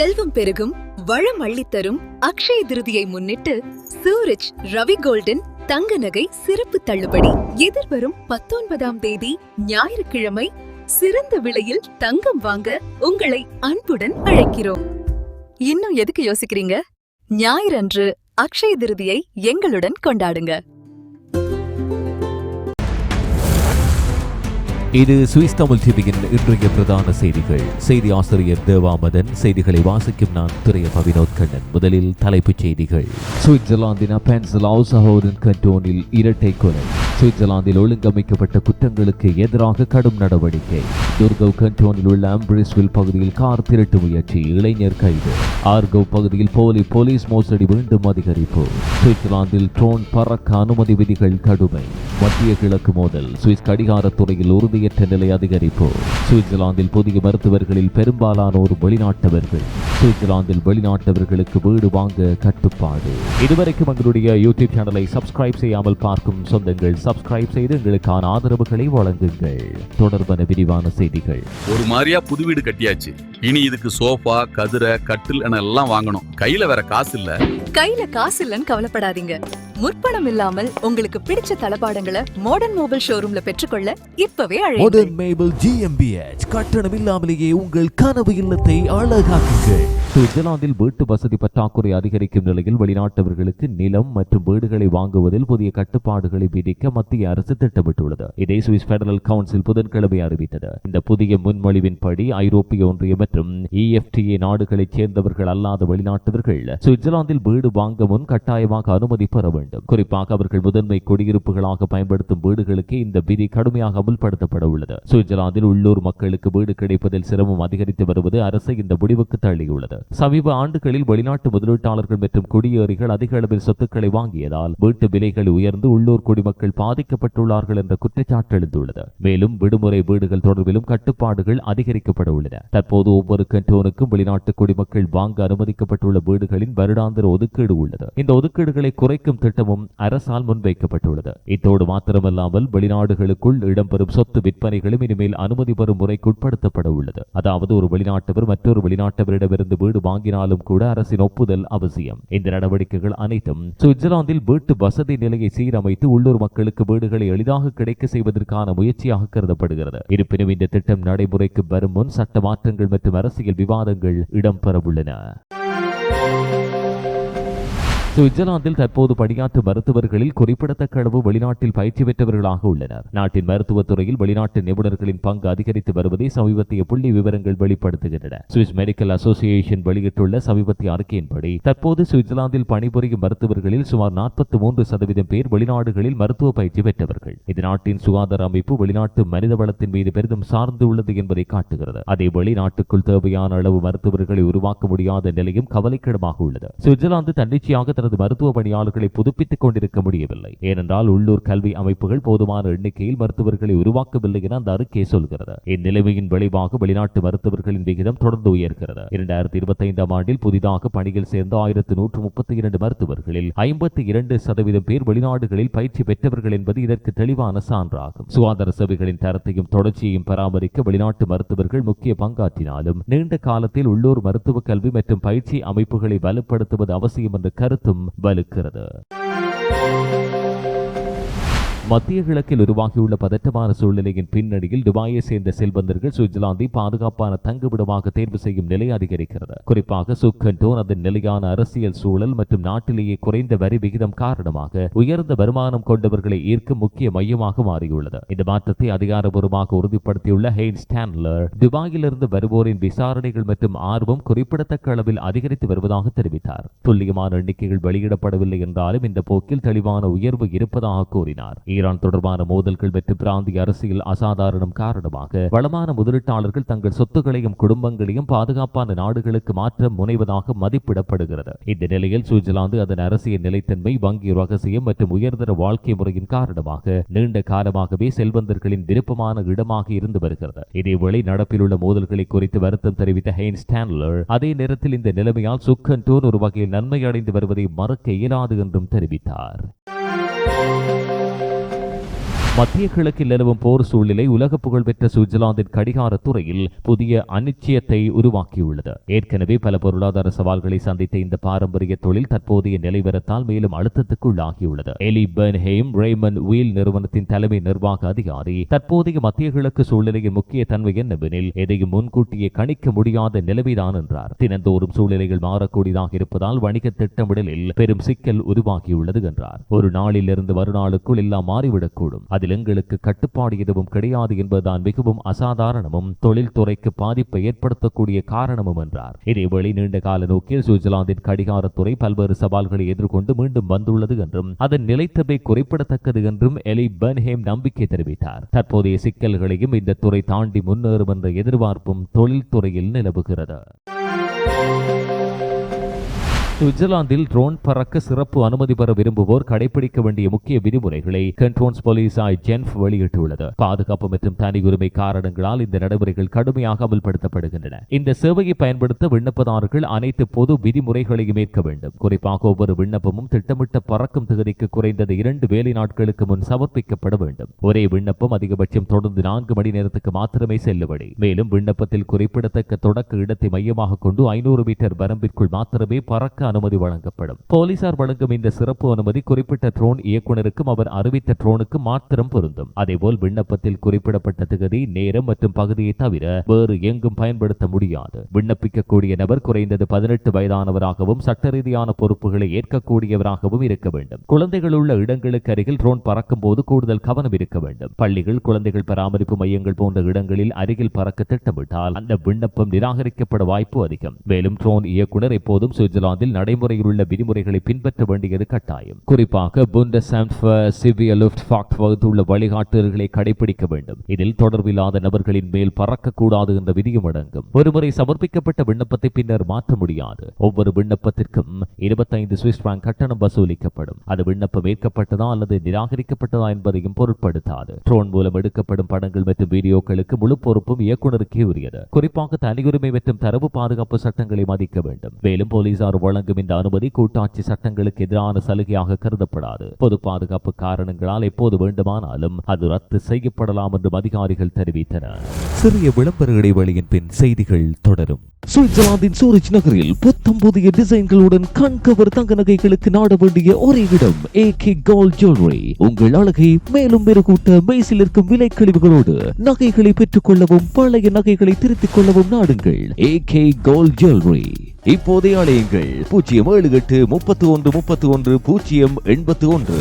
செல்வம் பெருகும் வளம் அள்ளித்தரும் அக்ஷய திருதியை முன்னிட்டு சூரஜ் ரவி கோல்டன் தங்க நகை சிறப்பு தள்ளுபடி எதிர்வரும் 19ஆம் தேதி ஞாயிற்றுக்கிழமை சிறந்த விலையில் தங்கம் வாங்க உங்களை அன்புடன் அழைக்கிறோம். இன்னும் எதுக்கு யோசிக்கிறீங்க? ஞாயிறன்று அக்ஷய திருதியை எங்களுடன் கொண்டாடுங்க. இது சுவிஸ் தமிழ் டிவியின் இன்றைய பிரதான செய்திகள். செய்தி ஆசிரியர் தேவாமதன், செய்திகளை வாசிக்கும் நான் துறைய பவினோத் கண்ணன். முதலில் தலைப்புச் செய்திகள். சுவிட்சர்லாந்தின் அப்பென்சலாவுசஹோடன் கண்டோனில் இரட்டை கொலை. சுவிட்சர்லாந்தில் ஒழுங்கமைக்கப்பட்ட குற்றங்களுக்கு எதிராக கடும் நடவடிக்கை. துர்கவ் கண்டோனில் உள்ள ஆம்பிரிஸ்வில் பகுதியில் கார் திருட்டு முயற்சி, இளைஞர் கைது. ஆர்கவ் பகுதியில் போலீஸ் மோசடி மீண்டும் அதிகரிப்பு. சுவிட்சர்லாந்தில் ட்ரோன் பறக்க அனுமதி விதிகள் கடுமை. மத்திய கிழக்கு மோதல், சுவிஸ் கடிகாரத்துறையில் உறுதியற்ற நிலை அதிகரிப்பு. சுவிட்சர்லாந்தில் புதிய மருத்துவர்களில் பெரும்பாலானோர் வெளிநாட்டவர்கள். சுவிட்சர்லாந்தில் வெளிநாட்டவர்களுக்கு வீடு வாங்க கட்டுப்பாடு. இதுவரைக்கும் எங்களுடைய யூடியூப் சேனலை சப்ஸ்கிரைப் செய்யாமல் பார்க்கும் சொந்தங்கள் சப்ஸ்கிரைப் செய்து எங்களுக்கான ஆதரவுகளை வழங்குங்கள். தொடர்பான விரிவான செய்திகள். ஒரு மாதிரியா புது வீடு கட்டியாச்சு. இனி இதுக்கு சோஃபா, கதிரை, கட்டில் என எல்லாம் வாங்கணும். கையில வேற காசு இல்ல. கையில காசு இல்லன்னு கவலைப்படாதீங்க. முற்பணம் இல்லாமல் உங்களுக்கு பிடிச்ச தளபாடங்களை மாடர்ன் மொபைல் ஷோரூம்ல பெற்றுக்கொள்ள இப்பவே அழையுங்கள். Modern mobile GmbH. கட்டணம் இல்லாமலேயே உங்கள் கனவு இல்லத்தை அழகாக்குங்கள். சுவிட்சர்லாந்தில் வீட்டு வசதி பற்றாக்குறை அதிகரிக்கும் நிலையில் வெளிநாட்டவர்களுக்கு நிலம் மற்றும் வீடுகளை வாங்குவதில் புதிய கட்டுப்பாடுகளை விதிக்க மத்திய அரசு திட்டமிட்டுள்ளது. இதை சுவிஸ் பெடரல் கவுன்சில் புதன்கிழமை அறிவித்தது. இந்த புதிய முன்மொழிவின்படி ஐரோப்பிய ஒன்றியம் மற்றும் EFTA நாடுகளைச் சேர்ந்தவர்கள் அல்லாத வெளிநாட்டவர்கள் சுவிட்சர்லாந்தில் வீடு வாங்க முன் கட்டாயமாக அனுமதி பெற வேண்டும். குறிப்பாக அவர்கள் முதன்மை குடியிருப்புகளாக பயன்படுத்தும் வீடுகளுக்கு இந்த விதி கடுமையாக அமுல்படுத்தப்பட உள்ளது. சுவிட்சர்லாந்தில் உள்ளூர் மக்களுக்கு வீடு கிடைப்பதில் சிரமம் அதிகரித்து வருவது அரசு இந்த முடிவுக்கு தள்ளியுள்ளது. சமீப ஆண்டுகளில் வெளிநாட்டு முதலீட்டாளர்கள் மற்றும் குடியேறிகள் அதிக அளவில் சொத்துக்களை வாங்கியதால் வீட்டு விலைகள் உயர்ந்து உள்ளூர் குடிமக்கள் பாதிக்கப்பட்டுள்ளார்கள் என்ற குற்றச்சாட்டு எழுந்துள்ளது. மேலும் விடுமுறை வீடுகள் தொடர்பிலும் கட்டுப்பாடுகள் அதிகரிக்கப்பட உள்ளன. தற்போது ஒவ்வொரு கண்டோனுக்கும் வெளிநாட்டு குடிமக்கள் வாங்க அனுமதிக்கப்பட்டுள்ள வீடுகளின் வருடாந்திர ஒதுக்கீடு உள்ளது. இந்த ஒதுக்கீடுகளை குறைக்கும் திட்டமும் அரசால் முன்வைக்கப்பட்டுள்ளது. இத்தோடு மாத்திரமல்லாமல் வெளிநாடுகளுக்குள் இடம்பெறும் சொத்து விற்பனைகளும் இனிமேல் அனுமதி பெறும் முறைக்கு உட்படுத்தப்பட உள்ளது. அதாவது ஒரு வெளிநாட்டவர் மற்றொரு வெளிநாட்டவரிடமிருந்து வீடு வாங்கினாலும் கூட அரசின் ஒப்புதல் அவசியம். இந்த நடவடிக்கைகள் அனைத்தும் சுவிட்சர்லாந்தில் வீட்டு வசதி நிலையை சீரமைத்து உள்ளூர் மக்களுக்கு வீடுகளை எளிதாக கிடைக்க செய்வதற்கான முயற்சியாக கருதப்படுகிறது. இருப்பினும் இந்த திட்டம் நடைமுறைக்கு வரும் முன் சட்ட மாற்றங்கள் மற்றும் அரசியல் விவாதங்கள் இடம்பெறவுள்ளன. சுவிட்சர்லாந்தில் தற்போது பணியாற்றும் மருத்துவர்களில் குறிப்பிடத்தக்க அளவு வெளிநாட்டில் பயிற்சி பெற்றவர்களாக உள்ளனர். நாட்டின் மருத்துவத்துறையில் வெளிநாட்டு நிபுணர்களின் பங்கு அதிகரித்து வருவதை சமீபத்திய புள்ளி விவரங்கள் வெளிப்படுத்துகின்றன. சுவிஸ் மெடிக்கல் அசோசியேஷன் வெளியிட்டுள்ள சமீபத்திய அறிக்கையின்படி தற்போது சுவிட்சர்லாந்தில் பணிபுரியும் மருத்துவர்களில் சுமார் 43% பேர் வெளிநாடுகளில் மருத்துவ பயிற்சி பெற்றவர்கள். இது நாட்டின் சுகாதார அமைப்பு வெளிநாட்டு மனித வளத்தின் மீது பெரிதும் சார்ந்து உள்ளது என்பதை காட்டுகிறது. அதே வெளிநாட்டுக்குள் தேவையான அளவு மருத்துவர்களை உருவாக்க முடியாத நிலையும் கவலைக்கிடமாக உள்ளது. சுவிட்சர்லாந்து தன்னிச்சையாக தனது மருத்துவ பணியாளர்களை புதுப்பித்துக் கொண்டிருக்க முடியவில்லை. ஏனென்றால் உள்ளூர் கல்வி அமைப்புகள் போதுமான எண்ணிக்கையில் மருத்துவர்களை உருவாக்கவில்லை என அந்த அறிக்கை சொல்கிறது. இந்நிலைமையின் விளைவாக வெளிநாட்டு மருத்துவர்களின் விகிதம் தொடர்ந்து உயர்கிறது. 2025ஆம் ஆண்டில் புதிதாக பணியில் சேர்ந்த 1132 மருத்துவர்களில் 52% பேர் வெளிநாடுகளில் பயிற்சி பெற்றவர்கள் என்பது இதற்கு தெளிவான சான்றாகும். சுகாதார சேவைகளின் தரத்தையும் தொடர்ச்சியையும் பராமரிக்க வெளிநாட்டு மருத்துவர்கள் முக்கிய பங்காற்றினாலும் நீண்ட காலத்தில் உள்ளூர் மருத்துவ கல்வி மற்றும் பயிற்சி அமைப்புகளை வலுப்படுத்துவது அவசியம் என்ற கருத்து வலுக்கிறது. மத்திய கிழக்கில் உருவாகியுள்ள பதற்றமான சூழ்நிலையின் பின்னணியில் துபாயை சேர்ந்த செல்வந்தர்கள் சுவிட்சர்லாந்தை பாதுகாப்பான தங்குமிடமாக தேர்வு செய்யும் நிலை அதிகரிக்கிறது. குறிப்பாக சுக்கண்டோன் அதன் நிலையான அரசியல் சூழல் மற்றும் நாட்டிலேயே குறைந்த வரி விகிதம் காரணமாக உயர்ந்த வருமானம் கொண்டவர்களை ஈர்க்கும் முக்கிய மையமாக மாறியுள்ளது. இந்த மாற்றத்தை அதிகாரப்பூர்வமாக உறுதிப்படுத்தியுள்ள ஹெய்ன்ஸ் ஸ்டான்லர் துபாயிலிருந்து வருவோரின் விசாரணைகள் மற்றும் ஆர்வம் குறிப்பிடத்தக்க அளவில் அதிகரித்து வருவதாக தெரிவித்தார். துல்லியமான எண்ணிக்கைகள் வெளியிடப்படவில்லை என்றாலும் இந்த போக்கில் தெளிவான உயர்வு இருப்பதாக கூறினார். ஈரான் தொடர்பான மோதல்கள் மற்றும் பிராந்திய அரசியல் அசாதாரணம் காரணமாக வளமான முதலீட்டாளர்கள் தங்கள் சொத்துக்களையும் குடும்பங்களையும் பாதுகாப்பான நாடுகளுக்கு மாற்ற முனைவதாக மதிப்பிடப்படுகிறது. இந்த நிலையில் சுவிட்சர்லாந்து அதன் அரசியல் நிலைத்தன்மை, வங்கி ரகசியம் மற்றும் உயர்தர வாழ்க்கை முறையின் காரணமாக நீண்ட காலமாகவே செல்வந்தர்களின் விருப்பமான இடமாக இருந்து வருகிறது. இதேவேளை நடப்பில் உள்ள மோதல்களை குறித்து வருத்தம் தெரிவித்த ஹெய்ன்ஸ் ஸ்டான்லர் அதே நேரத்தில் இந்த நிலைமையால் சுக்கண்டோன் ஒரு வகையில் நன்மை அடைந்து வருவதை மறக்க இயலாது என்றும் தெரிவித்தார். மத்திய கிழக்கில் நிலவும் போர் சூழ்நிலை உலக புகழ்பெற்ற சுவிட்சர்லாந்தின் கடிகாரத் துறையில் புதிய அனிச்சயத்தை உருவாக்கியுள்ளது. ஏற்கனவே பல பொருளாதார சவால்களை சந்தித்த இந்த பாரம்பரிய தொழில் தற்போதைய நிலைவரத்தால் மேலும் அழுத்தத்துக்குள்ளாகியுள்ளது. எலி பெர்ன்ஹெய்ம் ரேமண்ட் வீல் நிறுவனத்தின் தலைமை நிர்வாக அதிகாரி, தற்போதைய மத்திய கிழக்கு சூழ்நிலையின் முக்கிய தன்மை என்னவெனில் எதையும் முன்கூட்டியே கணிக்க முடியாத நிலைமைதான் என்றார். தினந்தோறும் சூழ்நிலைகள் மாறக்கூடியதாக இருப்பதால் வணிக திட்டமிடலில் பெரும் சிக்கல் உருவாகியுள்ளது என்றார். ஒரு நாளில் இருந்து மறுநாளுக்குள் எல்லாம் மாறிவிடக்கூடும். அதில் எங்களுக்கு கட்டுப்பாடு எதுவும் கிடையாது என்பதுதான் மிகவும் அசாதாரணமும் தொழில்துறைக்கு பாதிப்பை ஏற்படுத்தக்கூடிய காரணமும் என்றார். இதேவேளை நீண்ட கால நோக்கில் சுவிட்சர்லாந்தின் கடிகாரத்துறை பல்வேறு சவால்களை எதிர்கொண்டு மீண்டும் வந்துள்ளது என்றும் அதன் நிலைத்தன்மை குறிப்பிடத்தக்கது என்றும் எலி பெர்ன்ஹெய்ம் நம்பிக்கை தெரிவித்தார். தற்போதைய சிக்கல்களையும் இந்த துறை தாண்டி முன்னேறும் என்ற எதிர்பார்ப்பும் தொழில்துறையில் நிலவுகிறது. சுவிட்சர்லாந்தில் ட்ரோன் பறக்க சிறப்பு அனுமதி பெற விரும்புவோர் கடைபிடிக்க வேண்டிய முக்கிய விதிமுறைகளை கன்ட்ரோன்ஸ் போலீசாய் ஜென்ஃப் வெளியிட்டுள்ளது. பாதுகாப்பு மற்றும் தனி உரிமை காரணங்களால் இந்த நடைமுறைகள் கடுமையாக அமல்படுத்தப்படுகின்றன. இந்த சேவையை பயன்படுத்த விண்ணப்பதாரர்கள் அனைத்து பொது விதிமுறைகளையும் ஏற்க வேண்டும். குறிப்பாக ஒவ்வொரு விண்ணப்பமும் திட்டமிட்ட பறக்கும் தேதிக்கு குறைந்தது 2 வேலை நாட்களுக்கு முன் சமர்ப்பிக்கப்பட வேண்டும். ஒரே விண்ணப்பம் அதிகபட்சம் தொடர்ந்து 4 மணி நேரத்துக்கு மாத்திரமே செல்லுபடி. மேலும் விண்ணப்பத்தில் குறிப்பிடத்தக்க தொடக்க இடத்தை மையமாக கொண்டு 500 மீட்டர் வரம்பிற்குள் மாத்திரமே பறக்க அனுமதி வழங்கப்படும். போலீசார் வழங்கும் இந்த சிறப்பு அனுமதி குறிப்பிட்ட ட்ரோன் இயக்குநருக்கும் அவர் அறிவித்த ட்ரோனுக்கு மாத்திரம் பொருந்தும். அதேபோல் விண்ணப்பத்தில் குறிப்பிடப்பட்ட திகதி, நேரம் மற்றும் பகுதியை தவிர வேறு எங்கும் பயன்படுத்த முடியாது. விண்ணப்பிக்கக்கூடிய நபர் குறைந்தது 18 வயதானவராகவும் சட்ட ரீதியான பொறுப்புகளை ஏற்கக்கூடியவராகவும் இருக்க வேண்டும். குழந்தைகள் உள்ள இடங்களுக்கு அருகில் ட்ரோன் பறக்கும் போது கூடுதல் கவனம் இருக்க வேண்டும். பள்ளிகள், குழந்தைகள் பராமரிப்பு மையங்கள் போன்ற இடங்களில் அருகில் பறக்க திட்டமிட்டால் அந்த விண்ணப்பம் நிராகரிக்கப்பட வாய்ப்பு அதிகம். மேலும் ட்ரோன் இயக்குனர் எப்போதும் சுவிட்சர்லாந்தில் நடைமுறையில் உள்ள விதிமுறைகளை பின்பற்ற வேண்டியது கட்டாயம். குறிப்பாக புண்டஸ்ஆம்ட் für Civil Luftfahrt வகுத்துள்ள வழிகாட்டுதல்களை கடைபிடிக்க வேண்டும். இதில் தொடர்பில்லாத நபர்களின் மேல் பறக்கக்கூடாது என்ற விதியும் அடங்கும். ஒருமுறை சமர்ப்பிக்கப்பட்ட விண்ணப்பத்தை பின்னர் மாற்ற முடியாது. ஒவ்வொரு விண்ணப்பத்திற்கும் 25 சுவிஸ் பிராங்க் கட்டணம் வசூலிக்கப்படும். அது விண்ணப்பம் ஏற்கப்பட்டதா அல்லது நிராகரிக்கப்பட்டதா என்பதையும் பொருட்படுத்தாது. ட்ரோன் மூலம் எடுக்கப்படும் படங்கள் மற்றும் வீடியோக்களுக்கு முழு பொறுப்பும் இயக்குநருக்கே உரியது. குறிப்பாக தனியுரிமை மற்றும் தரவு பாதுகாப்பு சட்டங்களை மதிக்க வேண்டும். மேலும் போலீசார் வழங்கும் இந்த அனுமதி கூட்டாட்சி சட்டங்களுக்கு எதிரான சலுகையாக கருதப்படாது. பொது பாதுகாப்பு காரணங்களால் எப்போது வேண்டுமானாலும் அது ரத்து செய்யப்படலாம் என்றும் அதிகாரிகள் தெரிவித்தனர். சிறிய விளம்பர இடைவெளியின் பின் செய்திகள் தொடரும். சுவிட்சர்லாந்தின் சூரிச் நகரில் புத்தம் புதிய டிசைன்களுடன் கண்கவர் தங்க நகைகளுக்கு நாட வேண்டிய ஒரே இடம் AK Gold Jewelry. உங்கள் அழகை மேலும் மெருகூட்ட மெய்சில் இருக்கும் விலை கழிவுகளோடு நகைகளை பெற்றுக் கொள்ளவும் பழைய நகைகளை திருத்திக் கொள்ளவும் நாடுங்கள் AK Gold Jewelry. இப்போதே அழையுங்கள் 0783131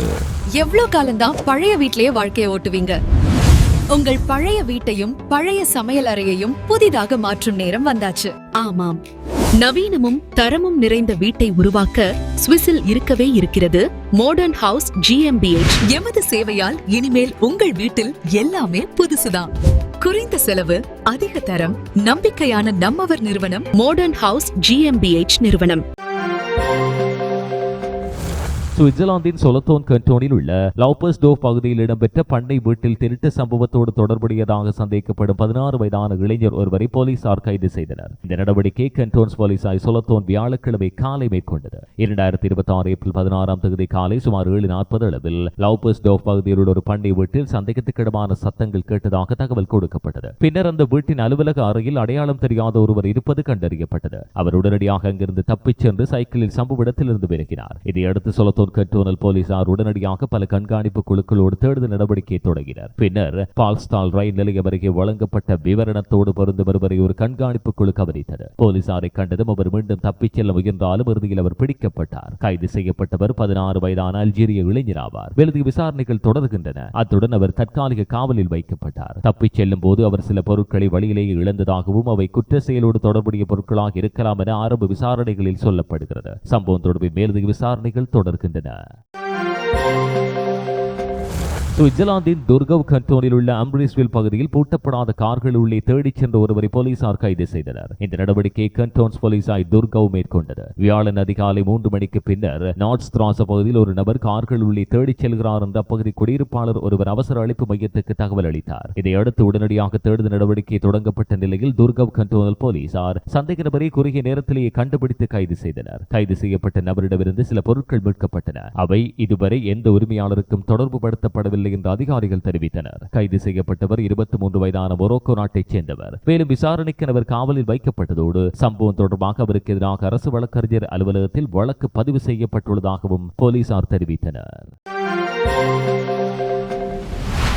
எவ்வளவு காலம்தான் பழைய வீட்லயே வாழ்க்கையை ஓட்டுவீங்க? உங்கள் பழைய வீட்டையும் பழைய சமையல் அறையையும் புதிதாக மாற்றும் நேரம் வந்தாச்சு. ஆமாம், நவீனமும் தரமும் நிறைந்த வீட்டை உருவாக்க சுவிஸில் இருக்கவே இருக்கிறது மாடர்ன் ஹவுஸ் GmbH. எமது சேவையால் இனிமேல் உங்கள் வீட்டில் எல்லாமே புதுசுதான். குறைந்த செலவு, அதிக தரம், நம்பிக்கையான நம்மவர் நிறுவனம் மாடர்ன் ஹவுஸ் GmbH நிறுவனம். சுவிட்சர்லாந்தின் சொலத்தோன் கண்டோனில் உள்ள லவுபர்ஸ்டோர்ஃப் பகுதியில் இடம்பெற்ற பண்ணை வீட்டில் திருட்டு சம்பவத்தோடு தொடர்புடையதாக சந்தேகிக்கப்படும் 16 வயதான இளைஞர் ஒருவரை போலீசார் கைது செய்தனர். இந்த நடவடிக்கை கண்டோன்ஸ் போலீசார் சொலத்தோன் வியாழக்கிழமை காலை மேற்கொண்டது. 2026 ஏப்ரல் 16ஆம் தேதி காலை சுமார் 7:40 அளவில் லவுபர்ஸ்டோர்ஃப் பகுதியில் உள்ள ஒரு பண்ணை வீட்டில் சந்தேகத்துக்கிடமான சத்தங்கள் கேட்டதாக தகவல் கொடுக்கப்பட்டது. பின்னர் அந்த வீட்டின் அலுவலக அறையில் அடையாளம் தெரியாத ஒருவர் இருப்பது கண்டறியப்பட்டது. அவர் உடனடியாக அங்கிருந்து தப்பிச் சென்று சைக்கிளில் சம்பவ இடத்திலிருந்து விலகினார். இதையடுத்து சொலத்தோன் கண்டோனல் போலீசார் உடனடியாக பல கண்காணிப்பு குழுக்களோடு தேடுதல் நடவடிக்கையை தொடங்கினர். பின்னர் பால்ஸ்டால் ரயில் நிலையம் அருகே வழங்கப்பட்ட விவரணத்தோடு பொருந்தும் ஒருவரை ஒரு கண்காணிப்பு குழு கவனித்தது. போலீசாரை கண்டதும் அவர் மீண்டும் தப்பிச் செல்ல முயன்றாலும் இறுதியில் அவர் பிடிக்கப்பட்டார். கைது செய்யப்பட்டவர் 16 வயதான அல்ஜீரிய இளைஞர் ஆவார். மேலதிக விசாரணைகள் தொடர்கின்றன. அத்துடன் அவர் தற்காலிக காவலில் வைக்கப்பட்டார். தப்பிச் செல்லும் போது அவர் சில பொருட்களை வழியிலேயே இழந்ததாகவும் அவை குற்ற செயலோடு தொடர்புடைய பொருட்களாக இருக்கலாம் என ஆரம்ப விசாரணைகளில் சொல்லப்படுகிறது. சம்பவம் தொடர்பில் மேலதிக விசாரணைகள் தொடர்கின்றன. சுவிட்சர்லாந்தின் துர்கவ் கண்டோனில் உள்ள அம்ப்ரிஸ்வில் பகுதியில் பூட்டப்படாத கார்கள் உள்ளே தேடிச் சென்ற ஒருவரை போலீசார் கைது செய்தனர். இந்த நடவடிக்கை கண்டோன்ஸ் போலீசாய் துர்கவ் மேற்கொண்டது. வியாழன் அதிகாலை 3 மணிக்கு பின்னர் நார்த்ஸ்ட்ராச பகுதியில் ஒரு நபர் கார்கள் உள்ளே தேடிச் செல்கிறார் என்ற அப்பகுதி குடியிருப்பாளர் ஒருவர் அவசர அழைப்பு மையத்துக்கு தகவல் அளித்தார். இதையடுத்து உடனடியாக தேடுதல் நடவடிக்கை தொடங்கப்பட்ட நிலையில் துர்கவ் கண்டோனல் போலீசார் சந்தேக நபரை குறுகிய நேரத்திலேயே கண்டுபிடித்து கைது செய்தனர். கைது செய்யப்பட்ட நபரிடமிருந்து சில பொருட்கள் மீட்கப்பட்டன. அவை இதுவரை எந்த உரிமையாளருக்கும் தொடர்பு படுத்தப்படவில்லை தெரியவில்லை என்று அதிகாரிகள் தெரிவித்தனர். கைது செய்யப்பட்டவர் 23 வயதான மொரோக்கோ நாட்டைச் சேர்ந்தவர். மேலும் விசாரணைக்கு அவர் காவலில் வைக்கப்பட்டதோடு சம்பவம் தொடர்பாக அவருக்கு எதிராக அரசு வழக்கறிஞர் அலுவலகத்தில் வழக்கு பதிவு செய்யப்பட்டுள்ளதாகவும் போலீசார் தெரிவித்தனர்.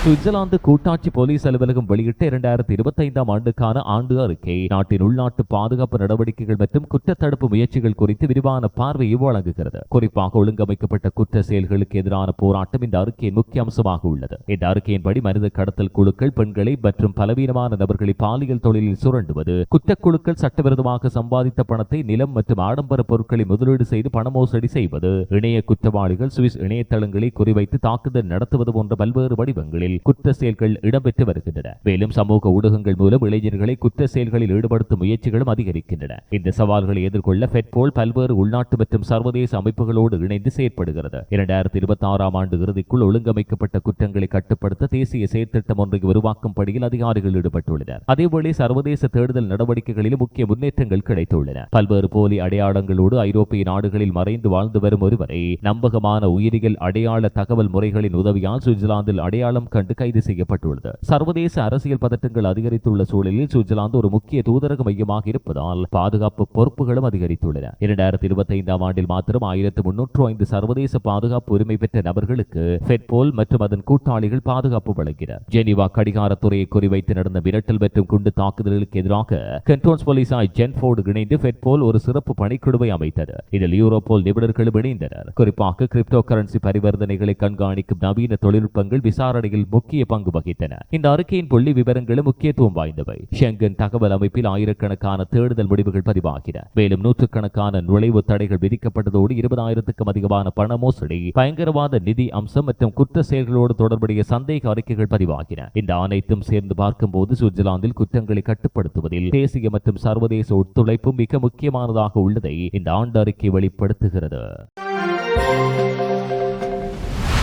சுவிட்சர்லாந்து கூட்டாட்சி போலீஸ் அலுவலகம் வெளியிட்ட 2025ஆம் ஆண்டுக்கான ஆண்டு அறிக்கை நாட்டின் உள்நாட்டு பாதுகாப்பு நடவடிக்கைகள் மற்றும் குற்றத்தடுப்பு முயற்சிகள் குறித்து விரிவான பார்வையை வழங்குகிறது. குறிப்பாக ஒழுங்கமைக்கப்பட்ட குற்ற செயல்களுக்கு எதிரான போராட்டம் இந்த அறிக்கையின் முக்கிய அம்சமாக உள்ளது. இந்த அறிக்கையின்படி மனித கடத்தல் குழுக்கள் பெண்களை மற்றும் பலவீனமான நபர்களை பாலியல் தொழிலில் சுரண்டுவது, குற்றக்குழுக்கள் சட்டவிரோதமாக சம்பாதித்த பணத்தை நிலம் மற்றும் ஆடம்பர பொருட்களை முதலீடு செய்து பண மோசடி செய்வது, இணைய குற்றவாளிகள் சுவிஸ் இணையதளங்களை குறிவைத்து தாக்குதல் நடத்துவது போன்ற பல்வேறு வடிவங்களில் குற்ற செயல்கள் இடம்பெற்று வருகின்றன. மேலும் சமூக ஊடகங்கள் மூலம் இளைஞர்களை குற்ற செயல்களில் ஈடுபடுத்தும் முயற்சிகளும் அதிகரிக்கின்றன. இந்த சவால்களை எதிர்கொள்ள ஃபெட்போல் பல்வேறு உள்நாட்டு மற்றும் சர்வதேச அமைப்புகளோடு இணைந்து செயற்படுகிறது. 2026ஆம் ஆண்டு இறுதிக்குள் ஒழுங்கமைக்கப்பட்ட குற்றங்களை கட்டுப்படுத்த தேசிய செயற்திட்டம் ஒன்றை உருவாக்கும் பணியில் அதிகாரிகள் ஈடுபட்டுள்ளனர். அதேவேளை சர்வதேச தேடுதல் நடவடிக்கைகளிலும் முக்கிய முன்னேற்றங்கள் கிடைத்துள்ளன. பல்வேறு போலி அடையாளங்களோடு ஐரோப்பிய நாடுகளில் மறைந்து வாழ்ந்து வரும் ஒருவரை நம்பகமான உயிரியல் அடையாள தகவல் முறைகளின் உதவியால் சுவிட்சர்லாந்தில் அடையாளம் கைது செய்யப்பட்டுள்ளது. சர்வதேச அரசியல் பதட்டங்கள் அதிகரித்துள்ள சூழலில் சுவிட்சர்லாந்து ஒரு முக்கிய தூதரக மையமாக இருப்பதால் பாதுகாப்பு பொறுப்புகளும் அதிகரித்துள்ளன. 2025ஆம் ஆண்டில் மாத்திரம் 1305 சர்வதேச பாதுகாப்பு உரிமை பெற்ற நபர்களுக்கு ஃபெட்போல் மற்றும் அதன் கூட்டாளிகள் பாதுகாப்பு வழங்கினர். ஜெனீவா கடிகாரத்துறையை குறிவைத்து நடந்த மிரட்டல் மற்றும் குண்டு தாக்குதல்களுக்கு எதிராக கண்டோன்ஸ் போலீசாய் ஜென்ஃபோர்டு இணைந்து ஃபெட்போல் ஒரு சிறப்பு பணிக்குழுவை அமைத்தது. இதில் யூரோபோல் நிபுணர்களும் இணைந்தனர். குறிப்பாக கிரிப்டோ கரன்சி பரிவர்த்தனைகளை கண்காணிக்கும் நவீன தொழில்நுட்பங்கள் விசாரணையில் முக்கிய பங்கு வகித்தன. இந்த அறிக்கையின் புள்ளி விவரங்களும் முக்கியத்துவம் வாய்ந்தவை. ஷெங்கன் தகவல் அமைப்பில் ஆயிரக்கணக்கான தேடுதல் முடிவுகள் பதிவாகின. மேலும் நூற்றுக்கணக்கான நுழைவு தடைகள் விதிக்கப்பட்டதோடு 20,000க்கும் அதிகமான பண மோசடி, பயங்கரவாத நிதி அம்சம் மற்றும் குற்ற செயல்களோடு தொடர்புடைய சந்தேக அறிக்கைகள் பதிவாகின. இந்த அனைத்தும் சேர்ந்து பார்க்கும்போது சுவிட்சர்லாந்தில் குற்றங்களை கட்டுப்படுத்துவதில் தேசிய மற்றும் சர்வதேச ஒத்துழைப்பு மிக முக்கியமானதாக உள்ளதை இந்த ஆண்டு அறிக்கை வெளிப்படுத்துகிறது.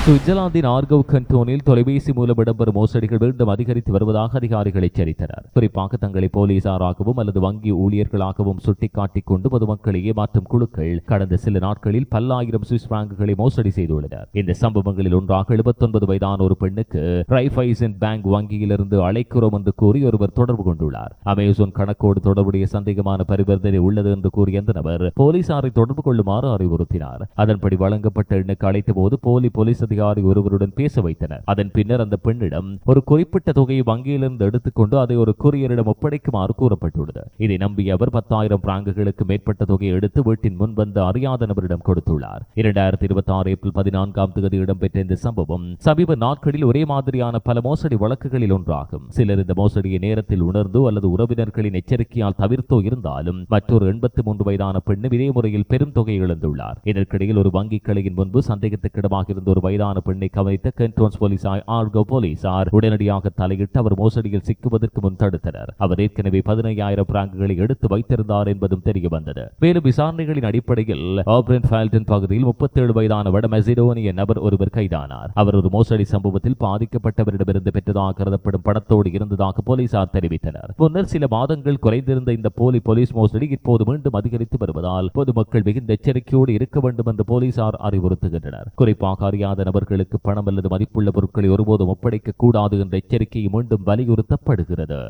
சுவிட்சர்லாந்தின் ஆர்கவ் கண்டோனில் தொலைபேசி மூலம் இடம்பெறும் மோசடிகள் மீண்டும் அதிகரித்து வருவதாக அதிகாரிகள் எச்சரித்தனர். குறிப்பாக தங்களை போலீசாராகவும் அல்லது வங்கி ஊழியர்களாகவும் சுட்டிக்காட்டிக் கொண்டு பொதுமக்களை ஏமாற்றும் குழுக்கள் கடந்த சில நாட்களில் பல்லாயிரம் சுவிஸ் பிராங்குகளை மோசடி செய்துள்ளனர். இந்த சம்பவங்களில் ஒன்றாக 79 வயதான ஒரு பெண்ணுக்கு ரைஃபைசன் பேங்க் வங்கியிலிருந்து அழைக்கிறோம் என்று கூறி ஒருவர் தொடர்பு கொண்டுள்ளார். அமேசான் கணக்கோடு தொடர்புடைய சந்தேகமான பரிவர்த்தனை உள்ளது என்று கூறிய அந்த நபர் போலீசாரை தொடர்பு கொள்ளுமாறு அறிவுறுத்தினார். அதன்படி வழங்கப்பட்ட எண்ணுக்கு அழைத்த போது போலீஸ் அதிகாரி ஒருவருடன் பேச வைத்தனர். அதன் பின்னர் அந்த பெண்ணிடம் ஒரு குறிப்பிட்ட தொகையை வங்கியிலிருந்து எடுத்துக்கொண்டு அதை ஒரு கூரியரிடம் ஒப்படைக்குமாறு கூறப்பட்டுள்ளது. இதை நம்பிய அவர் 10,000 பிராங்குகளுக்கு மேற்பட்ட தொகையை எடுத்து வீட்டின் முன் வந்த அறியாத நபரிடம் கொடுத்துள்ளார். 2026 ஏப்ரல் 14ஆம் தேதி இடம்பெற்ற இந்த சம்பவம் சமீப நாட்களில் ஒரே மாதிரியான பல மோசடி வழக்குகளில் ஒன்றாகும். சிலர் இந்த மோசடியை நேரத்தில் உணர்ந்தோ அல்லது உறவினர்களின் எச்சரிக்கையால் தவிர்த்தோ இருந்தாலும் மற்றொரு 83 வயதான பெண்ணும் இதே முறையில் பெரும் தொகையை இழந்துள்ளார். இதற்கிடையில் ஒரு வங்கி கிளையின் முன்பு சந்தேகத்துக்கிடமாக இருந்த ஒரு வயதான பெண்ணை கவனித்த கண்டோன்ஸ் போலீசார் ஆர்கோ போலீசார் உடனடியாக தலையிட்டு அவர் மோசடியில் சிக்குவதற்கு முன் தடுத்தனர். அவர் ஏற்கனவே 15,000 பிராங்குகளை எடுத்து வைத்திருந்தார் என்பதும் தெரிய வந்தது. மேலும் விசாரணைகளின் அடிப்படையில் ஆப்ரென்ஃபெல்டன் பகுதியில் 37 வயதான வட மெசிடோனிய நபர் ஒருவர் கைதானார். அவர் ஒரு மோசடி சம்பவத்தில் பாதிக்கப்பட்டவரிடமிருந்து பெற்றதாக கருதப்படும் பணத்தோடு இருந்ததாக போலீசார் தெரிவித்தனர். முன்னர் சில மாதங்கள் குறைந்திருந்த இந்த போலீஸ் மோசடி இப்போது மீண்டும் அதிகரித்து வருவதால் பொதுமக்கள் மிகுந்த எச்சரிக்கையோடு இருக்க வேண்டும் என்று போலீசார் அறிவுறுத்துகின்றனர். குறிப்பாக அறியாத நபர்களுக்கு பணம் அல்லது மதிப்புள்ள பொருட்களை ஒருபோதும் ஒப்படைக்க கூடாது என்ற எச்சரிக்கை மீண்டும் வலியுறுத்தப்படுகிறது.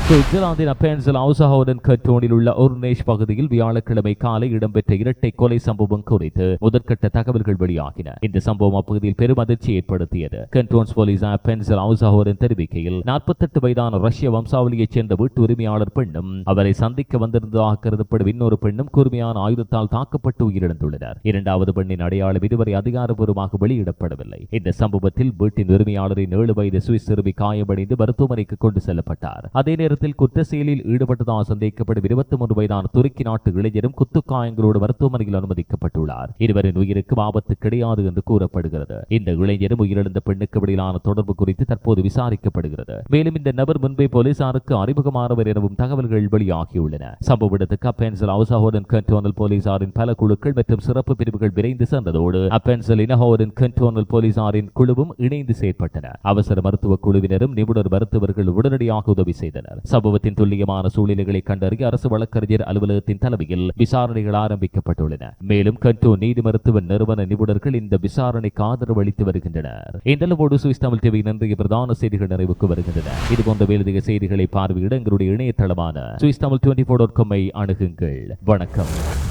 சுவிட்சர்லாந்தின் அப்பென்சல் ஹவுசஹவுடன் கண்டோனில் உள்ள ஒர்னேஷ் பகுதியில் வியாழக்கிழமை காலை இடம்பெற்ற இரட்டை கொலை சம்பவம் குறித்து முதற்கட்ட தகவல்கள் வெளியாகின. இந்த சம்பவம் அப்பகுதியில் பெரும் அதிர்ச்சி ஏற்படுத்தியது. கண்டோன்ஸ் போலீஸ் அப்பென்சல் ஹவுசஹவுடன் தெரிவிக்கையில் 48 வயதான ரஷ்ய வம்சாவளியைச் சேர்ந்த வீட்டு உரிமையாளர் பெண்ணும் அவரை சந்திக்க வந்திருந்ததாக கருதப்படும் இன்னொரு பெண்ணும் கூர்மையான ஆயுதத்தால் தாக்கப்பட்டு உயிரிழந்துள்ளனர். இரண்டாவது பெண்ணின் அடையாளம் இதுவரை அதிகாரப்பூர்வமாக வெளியிடப்படவில்லை. இந்த சம்பவத்தில் வீட்டின் உரிமையாளரின் 7 வயது சுவிஸ் சிறுமி காயமடைந்து மருத்துவமனைக்கு கொண்டு செல்லப்பட்டார். அதே நேரத்தில் குற்ற செயலில் ஈடுபட்டதாக சந்தேகிக்கப்படும் 23 வயதான துருக்கி நாட்டு இளைஞரும் குத்துக்காயங்களோடு மருத்துவமனையில் அனுமதிக்கப்பட்டுள்ளார். இருவரின் உயிருக்கு ஆபத்து கிடையாது என்று கூறப்படுகிறது. இந்த இளைஞரும் உயிரிழந்த பெண்ணுக்கு இடையிலான தொடர்பு குறித்து தற்போது விசாரிக்கப்படுகிறது. மேலும் இந்த நபர் முன்பே போலீசாருக்கு அறிமுகமானவர் எனவும் தகவல்கள் வெளியாகியுள்ளன. சம்பவ இடத்துக்கு அப்பென்சல் ஹவுசஹவுடன் கண்டோனல் போலீசாரின் பல குழுக்கள் மற்றும் சிறப்பு பிரிவுகள் விரைந்து சென்றதோடு அப்பென்சல் இனஹவுடன் கண்டோனல் போலீசாரின் குழுவும் இணைந்து செயற்பட்டன. அவசர மருத்துவ குழுவினரும் நிபுணர் மருத்துவர்கள் உடனடியாக உதவி செய்தனர். சம்பவத்தின் துல்லியமான சூழ்நிலைகளை கண்டறிய அரசு வழக்கறிஞர் அலுவலகத்தின் தலைமையில் விசாரணைகள் ஆரம்பிக்கப்பட்டுள்ளன. மேலும் கண்டோ நீதி மருத்துவ நிறுவன நிபுணர்கள் இந்த விசாரணைக்கு ஆதரவு அளித்து வருகின்றனர். இந்த அளவோடு சுவிஸ் தமிழ் டிவியின் இன்றைய பிரதான செய்திகள் நிறைவுக்கு வருகின்றன. இதுபோன்ற மேலதிக செய்திகளை பார்வையிட எங்களுடைய இணையதளமான swissthamil24.com அணுகுங்கள். வணக்கம்.